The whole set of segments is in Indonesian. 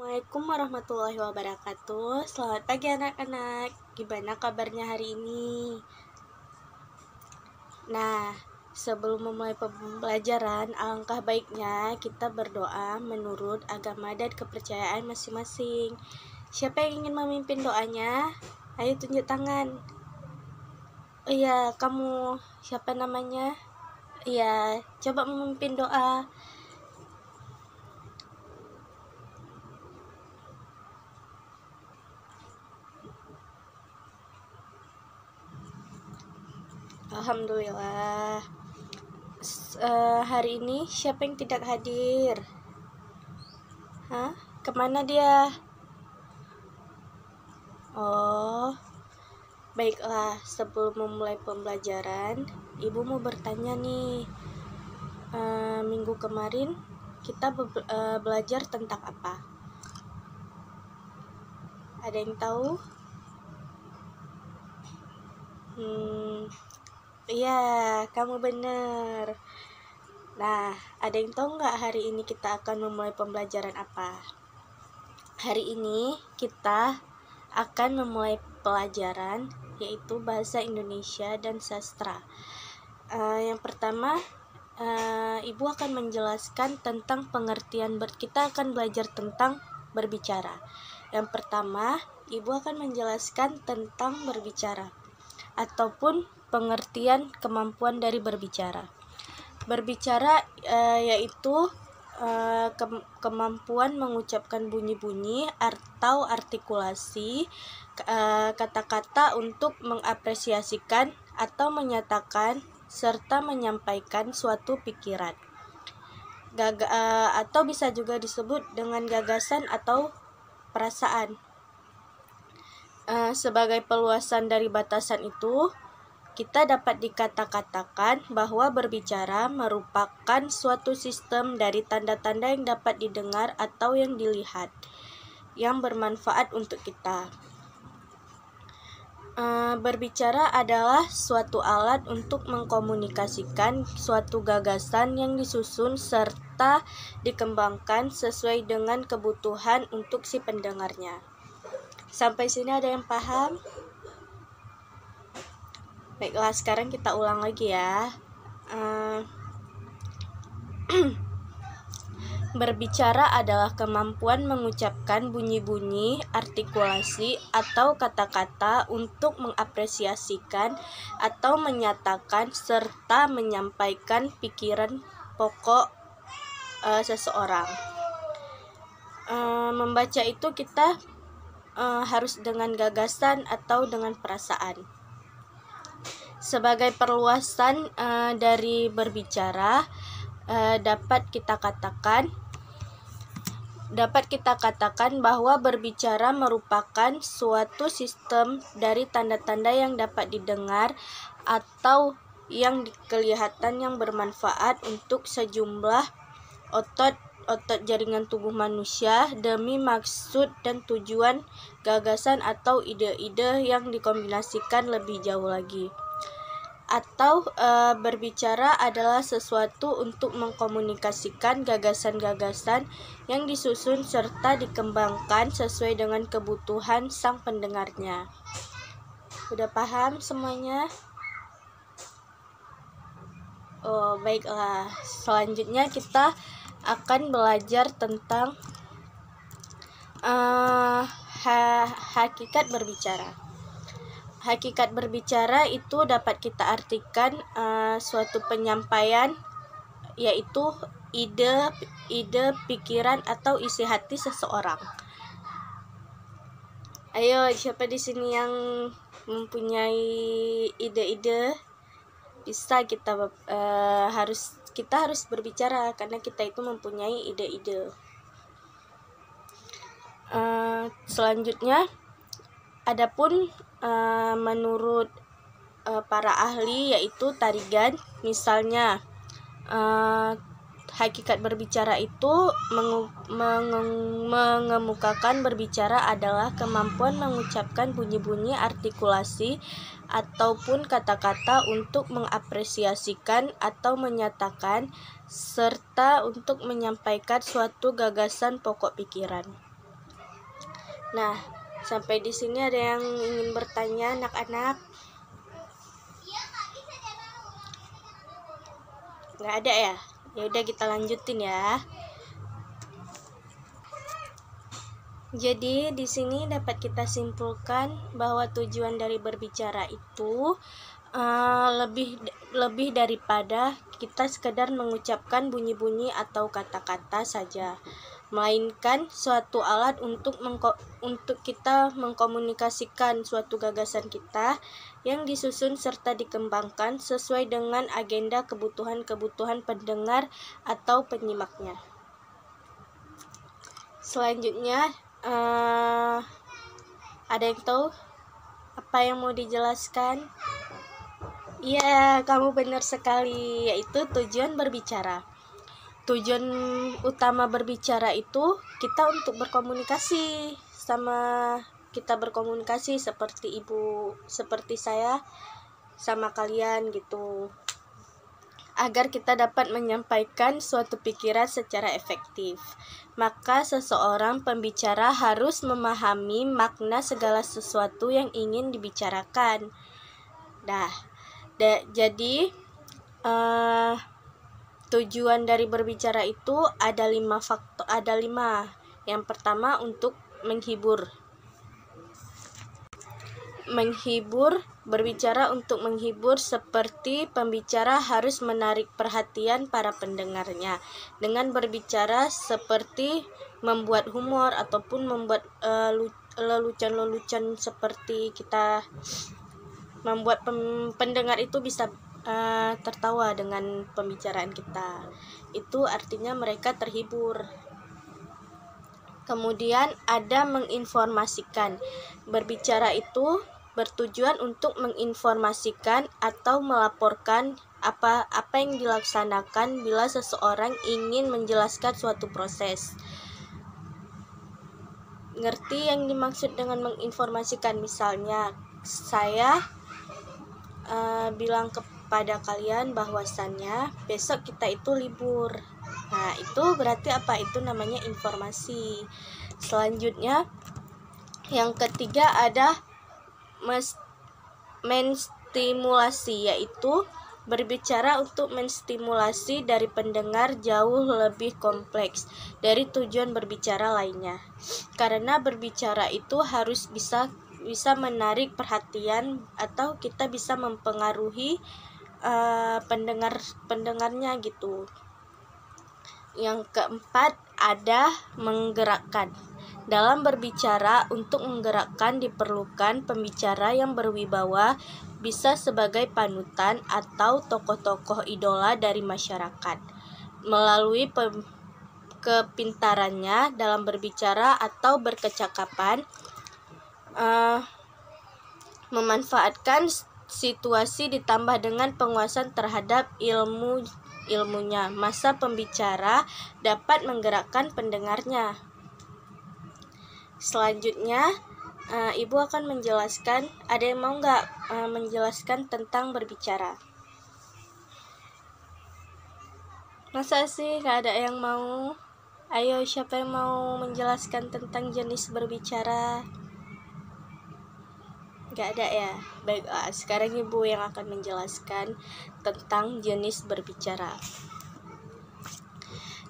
Assalamualaikum warahmatullahi wabarakatuh. Selamat pagi anak-anak. Gimana kabarnya hari ini? Nah, sebelum memulai pembelajaran, alangkah baiknya kita berdoa menurut agama dan kepercayaan masing-masing. Siapa yang ingin memimpin doanya? Ayo tunjuk tangan. Oh iya, kamu siapa namanya? Iya, coba memimpin doa. Alhamdulillah. Hari ini siapa yang tidak hadir? Kemana dia? Oh, baiklah. Sebelum memulai pembelajaran, Ibu mau bertanya nih. Minggu kemarin kita belajar tentang apa? Ada yang tahu? Iya, kamu benar. Nah, ada yang tahu nggak hari ini kita akan memulai pembelajaran apa? Hari ini kita akan memulai pelajaran yaitu Bahasa Indonesia dan Sastra. Yang pertama, Ibu akan menjelaskan tentang pengertian kita akan belajar tentang berbicara. Yang pertama, Ibu akan menjelaskan tentang berbicara ataupun pengertian kemampuan dari berbicara. Berbicara yaitu kemampuan mengucapkan bunyi-bunyi atau artikulasi kata-kata untuk mengapresiasikan atau menyatakan serta menyampaikan suatu pikiran. Atau bisa juga disebut dengan gagasan atau perasaan. Sebagai peluasan dari batasan itu, kita dapat dikatakan bahwa berbicara merupakan suatu sistem dari tanda-tanda yang dapat didengar atau yang dilihat, yang bermanfaat untuk kita. Berbicara adalah suatu alat untuk mengkomunikasikan suatu gagasan yang disusun serta dikembangkan sesuai dengan kebutuhan untuk si pendengarnya. Sampai sini ada yang paham? Baiklah, sekarang kita ulang lagi ya. Berbicara adalah kemampuan mengucapkan bunyi-bunyi, artikulasi, atau kata-kata untuk mengapresiasikan atau menyatakan serta menyampaikan pikiran pokok seseorang. Membaca itu kita harus dengan gagasan atau dengan perasaan. Sebagai perluasan dari berbicara, dapat kita katakan bahwa berbicara merupakan suatu sistem dari tanda-tanda yang dapat didengar atau yang kelihatan yang bermanfaat untuk sejumlah otot jaringan tubuh manusia demi maksud dan tujuan gagasan atau ide-ide yang dikombinasikan lebih jauh lagi. Atau berbicara adalah sesuatu untuk mengkomunikasikan gagasan-gagasan yang disusun serta dikembangkan sesuai dengan kebutuhan sang pendengarnya. Udah paham semuanya? Oh, baiklah. Selanjutnya kita akan belajar tentang hakikat berbicara. Hakikat berbicara itu dapat kita artikan suatu penyampaian, yaitu ide, pikiran atau isi hati seseorang. Ayo, siapa di sini yang mempunyai ide-ide? Bisa kita harus berbicara karena kita itu mempunyai ide-ide. Selanjutnya, adapun menurut para ahli yaitu Tarigan, misalnya hakikat berbicara itu mengemukakan berbicara adalah kemampuan mengucapkan bunyi-bunyi artikulasi ataupun kata-kata untuk mengapresiasikan atau menyatakan serta untuk menyampaikan suatu gagasan pokok pikiran. Nah, sampai di sini ada yang ingin bertanya, anak-anak? Nggak ada ya? Ya udah, kita lanjutin ya. Jadi di sini dapat kita simpulkan bahwa tujuan dari berbicara itu lebih daripada kita sekedar mengucapkan bunyi-bunyi atau kata-kata saja, melainkan suatu alat untuk kita mengkomunikasikan suatu gagasan kita yang disusun serta dikembangkan sesuai dengan agenda kebutuhan-kebutuhan pendengar atau penyimaknya. Selanjutnya, ada yang tahu apa yang mau dijelaskan? Iya, kamu benar sekali, yaitu tujuan berbicara. Tujuan utama berbicara itu kita untuk berkomunikasi seperti ibu, seperti saya sama kalian gitu, agar kita dapat menyampaikan suatu pikiran secara efektif. Maka seseorang pembicara harus memahami makna segala sesuatu yang ingin dibicarakan. Jadi tujuan dari berbicara itu ada 5 faktor, ada 5. Yang pertama untuk menghibur. Berbicara untuk menghibur, seperti pembicara harus menarik perhatian para pendengarnya dengan berbicara seperti membuat humor ataupun membuat lelucon-lelucon, seperti kita membuat pendengar itu bisa tertawa dengan pembicaraan kita. Itu artinya mereka terhibur. Kemudian ada menginformasikan. Berbicara itu bertujuan untuk menginformasikan atau melaporkan apa yang dilaksanakan bila seseorang ingin menjelaskan suatu proses. Ngerti yang dimaksud dengan menginformasikan? Misalnya saya bilang kepada kalian bahwasannya besok kita itu libur. Nah, itu berarti apa? Itu namanya informasi. Selanjutnya, yang ketiga ada menstimulasi, yaitu berbicara untuk menstimulasi dari pendengar jauh lebih kompleks dari tujuan berbicara lainnya. Karena berbicara itu harus bisa menarik perhatian, atau kita bisa mempengaruhi pendengarnya gitu. Yang keempat ada menggerakkan. Dalam berbicara, untuk menggerakkan diperlukan pembicara yang berwibawa, bisa sebagai panutan atau tokoh-tokoh idola dari masyarakat. Melalui kepintarannya dalam berbicara atau berkecakapan, memanfaatkan situasi ditambah dengan penguasaan terhadap ilmunya, masa pembicara dapat menggerakkan pendengarnya. Selanjutnya, Ibu akan menjelaskan. Ada yang mau nggak menjelaskan tentang berbicara? Masa sih nggak ada yang mau? Ayo, siapa yang mau menjelaskan tentang jenis berbicara? Nggak ada ya? Baik, sekarang Ibu yang akan menjelaskan tentang jenis berbicara.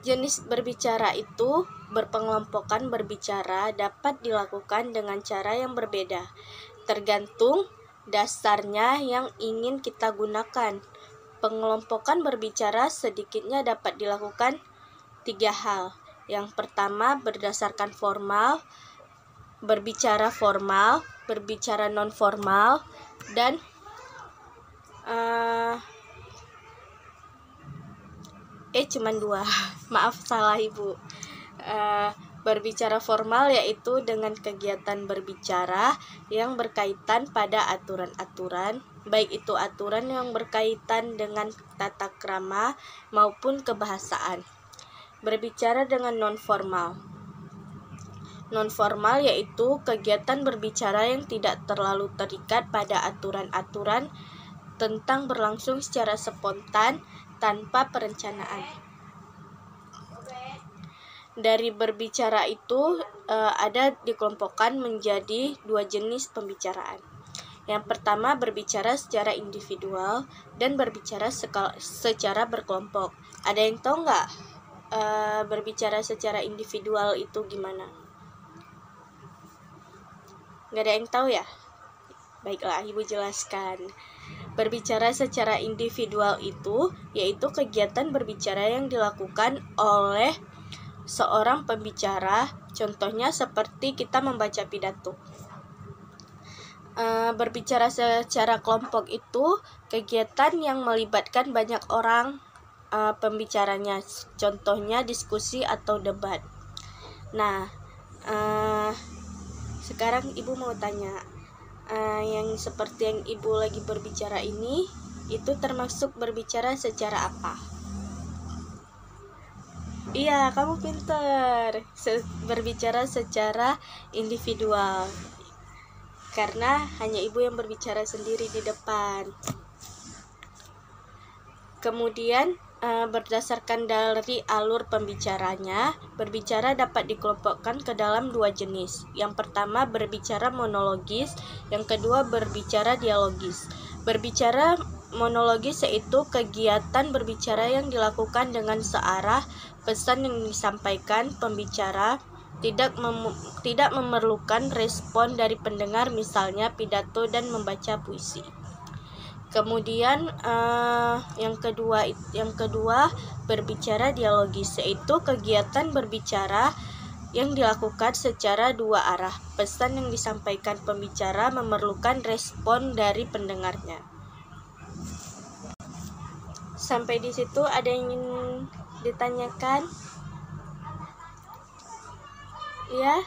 Jenis berbicara itu berpengelompokan berbicara dapat dilakukan dengan cara yang berbeda, tergantung dasarnya yang ingin kita gunakan. Pengelompokan berbicara sedikitnya dapat dilakukan 3 hal. Yang pertama, berdasarkan formal, berbicara formal, berbicara non-formal, dan cuman 2. Maaf, salah Ibu. Berbicara formal yaitu dengan kegiatan berbicara yang berkaitan pada aturan-aturan, baik itu aturan yang berkaitan dengan tata krama maupun kebahasaan. Berbicara dengan non-formal. Non-formal yaitu kegiatan berbicara yang tidak terlalu terikat pada aturan-aturan tentang berlangsung secara spontan tanpa perencanaan. dari berbicara itu ada dikelompokkan menjadi 2 jenis pembicaraan. Yang pertama berbicara secara individual dan berbicara secara berkelompok. Ada yang tahu nggak berbicara secara individual itu gimana? Nggak ada yang tahu ya? Baiklah, Ibu jelaskan. Berbicara secara individual itu yaitu kegiatan berbicara yang dilakukan oleh seorang pembicara, contohnya seperti kita membaca pidato. Berbicara secara kelompok itu kegiatan yang melibatkan banyak orang pembicaranya, contohnya diskusi atau debat. Nah, sekarang Ibu mau tanya, yang seperti yang Ibu lagi berbicara ini, itu termasuk berbicara secara apa? Iya, kamu pintar. Berbicara secara individual. Karena hanya Ibu yang berbicara sendiri di depan. Kemudian berdasarkan dari alur pembicaranya, berbicara dapat dikelompokkan ke dalam 2 jenis. Yang pertama berbicara monologis, yang kedua berbicara dialogis. Berbicara monologis yaitu kegiatan berbicara yang dilakukan dengan searah, pesan yang disampaikan pembicara tidak memerlukan respon dari pendengar, misalnya pidato dan membaca puisi. Kemudian yang kedua berbicara dialogis, yaitu kegiatan berbicara yang dilakukan secara 2 arah. Pesan yang disampaikan pembicara memerlukan respon dari pendengarnya. Sampai di situ ada yang ingin ditanyakan? Ya,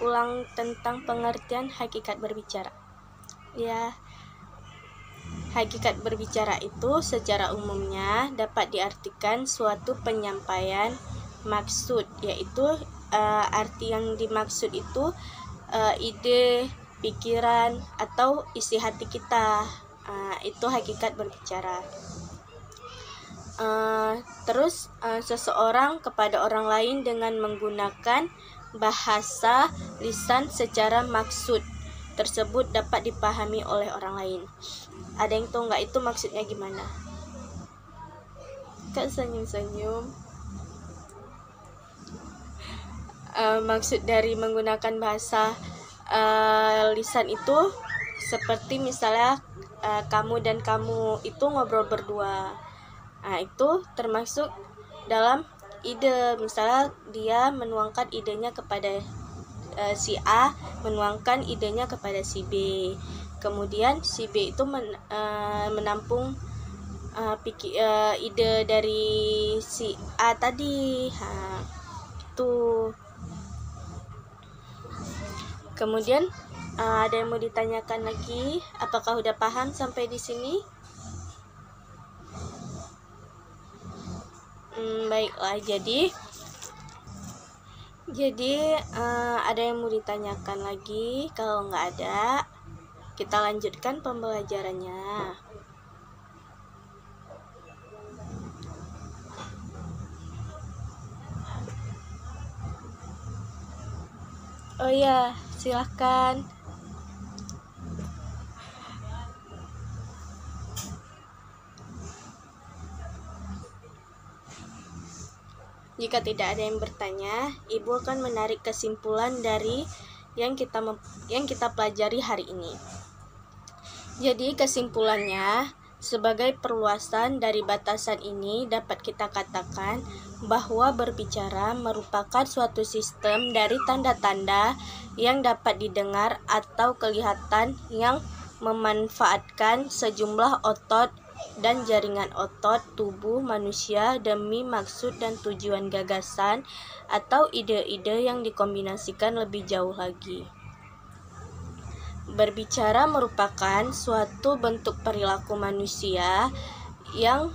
ulang tentang pengertian hakikat berbicara. Ya, hakikat berbicara itu secara umumnya dapat diartikan suatu penyampaian maksud, yaitu arti yang dimaksud itu ide, pikiran, atau isi hati kita. Itu hakikat berbicara. Terus seseorang kepada orang lain dengan menggunakan bahasa lisan secara maksud tersebut dapat dipahami oleh orang lain. Ada yang tahu nggak itu maksudnya gimana? Kak senyum-senyum. Maksud dari menggunakan bahasa lisan itu seperti misalnya kamu dan kamu itu ngobrol berdua. Nah, itu termasuk dalam ide. Misalnya dia menuangkan idenya kepada si A, menuangkan idenya kepada si B. Kemudian si B itu menampung ide dari si A tadi. Itu. Kemudian ada yang mau ditanyakan lagi? Apakah udah paham sampai di sini? Baiklah, jadi ada yang mau ditanyakan lagi? Kalau nggak ada, kita lanjutkan pembelajarannya. Oh ya, silahkan. Jika tidak ada yang bertanya, Ibu akan menarik kesimpulan dari yang kita pelajari hari ini. Jadi kesimpulannya, sebagai perluasan dari batasan ini dapat kita katakan bahwa berbicara merupakan suatu sistem dari tanda-tanda yang dapat didengar atau kelihatan yang memanfaatkan sejumlah otot dan jaringan otot tubuh manusia demi maksud dan tujuan gagasan atau ide-ide yang dikombinasikan lebih jauh lagi. Berbicara merupakan suatu bentuk perilaku manusia yang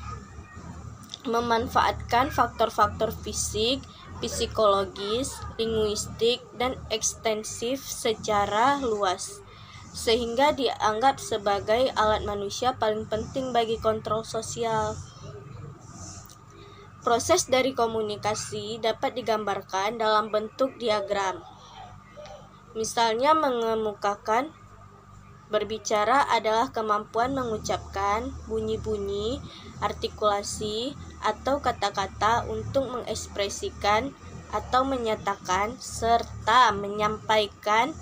memanfaatkan faktor-faktor fisik, psikologis, linguistik, dan ekstensif secara luas, sehingga dianggap sebagai alat manusia paling penting bagi kontrol sosial. Proses dari komunikasi dapat digambarkan dalam bentuk diagram. Misalnya mengemukakan berbicara adalah kemampuan mengucapkan bunyi-bunyi, artikulasi, atau kata-kata untuk mengekspresikan atau menyatakan serta menyampaikan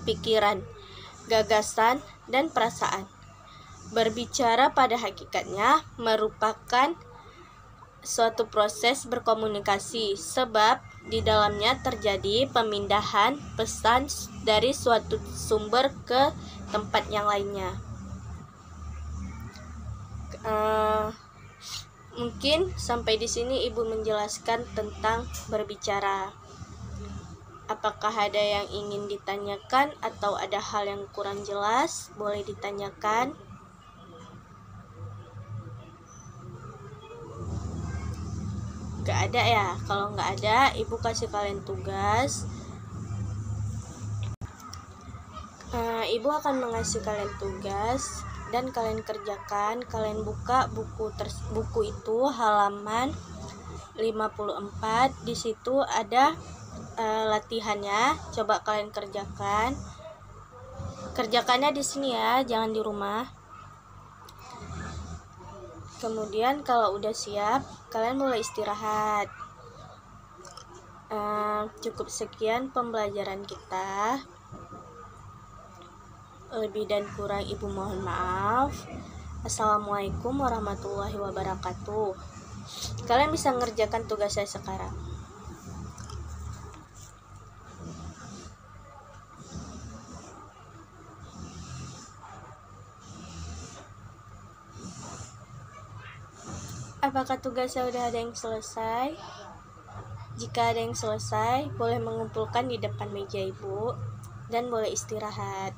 pikiran, gagasan, dan perasaan. Berbicara pada hakikatnya merupakan suatu proses berkomunikasi sebab di dalamnya terjadi pemindahan pesan dari suatu sumber ke tempat yang lainnya. Mungkin sampai di sini Ibu menjelaskan tentang berbicara. Apakah ada yang ingin ditanyakan atau ada hal yang kurang jelas? Boleh ditanyakan. Gak ada ya? Kalau gak ada, Ibu kasih kalian tugas. Ibu akan mengasih kalian tugas dan kalian kerjakan. Kalian buka buku itu halaman 54. Di situ ada latihannya. Coba kalian kerjakan. Kerjakannya di sini ya, jangan di rumah. Kemudian kalau udah siap, kalian mulai istirahat. Cukup sekian pembelajaran kita. Lebih dan kurang Ibu mohon maaf. Assalamualaikum warahmatullahi wabarakatuh. Kalian bisa mengerjakan tugas saya sekarang. Apakah tugasnya udah ada yang selesai? Jika ada yang selesai, boleh mengumpulkan di depan meja Ibu dan boleh istirahat.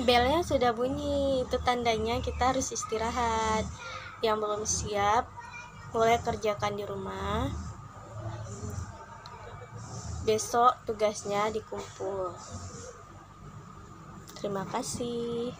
Belnya sudah bunyi, itu tandanya kita harus istirahat. Yang belum siap, boleh kerjakan di rumah. Besok tugasnya dikumpul. Terima kasih.